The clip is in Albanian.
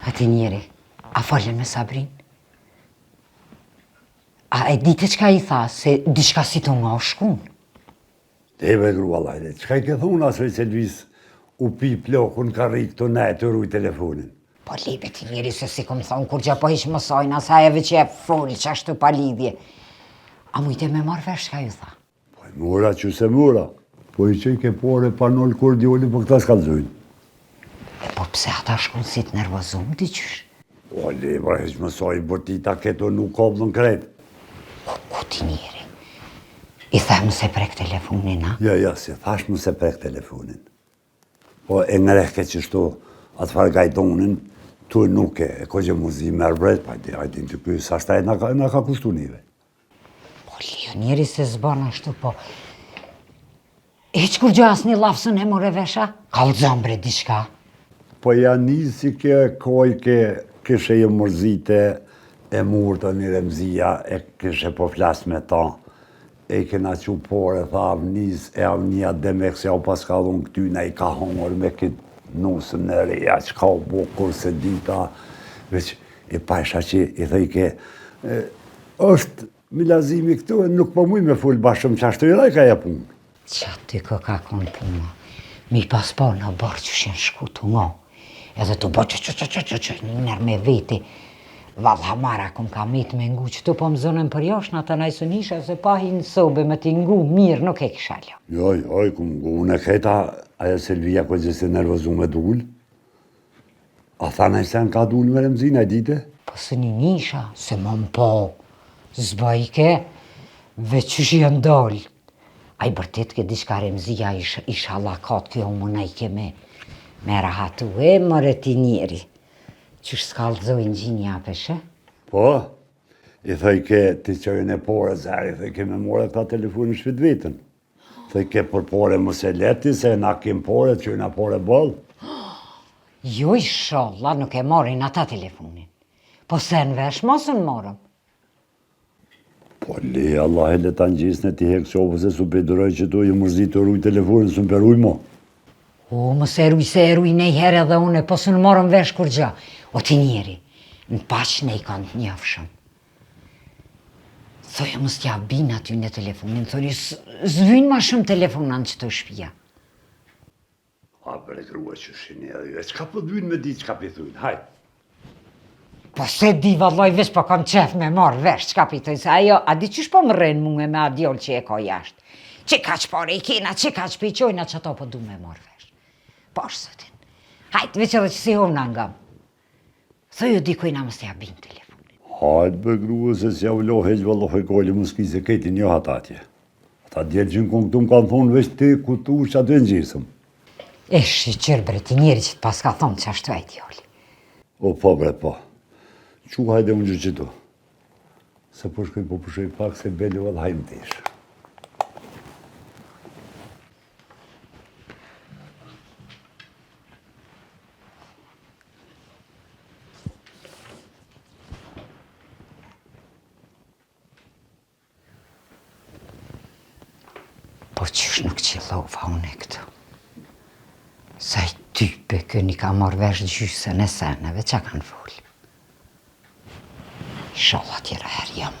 Ati njeri, a folën me Sabrin? A e dite qka i tha, se diçka si të nga shkun? Deve grua lajde, qka i ke thunë asoj se Lvis u pi plokun ka rritë të ne të rruj telefonin? Po libe ti njeri se si kom thonë, kur gja po ish mësojnë, asajeve që e folë që ashtu pa lidhje. A mujte me marrë vesh qka ju tha? Po e mora që se mora, po i që i ke pore pa nëllë kur djoli po këta s'kallzojnë. E po pse ata shkun si të nervozum t'i qysh? O leva, heq mësoj, bërtita keto nuk koblën kretë. Ku ti njeri? I themë se prek telefonin, a? Ja, si thash më se prek telefonin. Po e ngrehke që shto atë farë gajtonin, tu nuk e ko që muzi merë bret, pa hajtin të kujë, sa shtaj nga ka kushtu nive. Po lio njeri se zban ashtu, po... Heq kur gjas një lafësën e more vesha? Kalzon bre diçka. Po janë nisi ke kojke, këshe jë mërzite, e murta një remzia, e këshe po flas me ta. E kena që pore, tha avnis, e avnia demek se au pas ka dhun këtyna i ka hongër me këtë nusën në reja, që ka u bukur se dita, veç e pasha që i thejke, është milazimi këtu, nuk po muj me full bashkëm që ashtu i raj ka ja punë. Qa ty ko ka konë punë, mi pas po në borë që shenë shku të ngo, edhe të bo që një nërë me veti, Valla mara kum ka mit me ngu që tu po më zonën për josh në të najsunisha se pa hi në sobe me t'i ngu mirë nuk e kisha ljo. Joj, kum ngu, unë e keta aja Selvija ko gjese nervozu me dull. A tha najsen ka dull me remzina, dite? Po së një nisha, se më më po, zbajke, veç që shi janë dollë. A i bërtet ke diçka remzia isha lakat kjo më najke me rahatu e mëre ti njeri. Qysh s'kallzojnë gjinja apeshe? Po, i thëjke ti qojnë e pore zari, thëjke me more këta telefonin shpit vitën. Thëjke për pore mos e leti, se na kim pore, qojnë a pore bëllë. Jo i sholla, nuk e morin ata telefonin. Po se në vesh mos në morëm. Po li, Allah e le ta në gjisën e ti hekë qopë se su pëjduroj që tu i mërzit të rruj telefonin, su më peruj mo. O, mos e ruj se e ruj nej herë edhe une, po së në morëm vesh kur gja. O ti njeri, në paq ne i kanë të njafshëm. Thoja mos t'ja bin aty në telefonin, thori zvynë ma shumë telefonan që të shpia. A bre grua që shini edhe ju, e qka po dhvynë me di qka pithujnë, hajt. Po se di valloj vesh po kam qef me marrë vesh qka pitoj, se ajo, a di qysh po më rrenë munge me adjol që e ka jashtë. Që ka që pare i kena, që ka që piqojna që ato po du me marrë vesh. Po është sëtin. Hajt, veç edhe që si hovna ngam. Thojë dikujna mos t'ja bin telefonin. Hajt be grua se s'ja u loheq vallohe kolli muski se keti një hatatje. Ata djelë që në kënë këtu më kanë thonë veç ti ku tu që aty në gjisëm. E shqyqër bre ti njeri që t'pas ka thonë që ashtu e djoli. O po bre po, që hajde unë gjë që tu. Se po shkoj po përshoj pak se beli vëllë hajmë tishë. Po qysh nuk qilova unë e këtu. Sa i type këni ka marrë vesh gjysën e seneve, qa kanë folë. Sholla tjera herë jam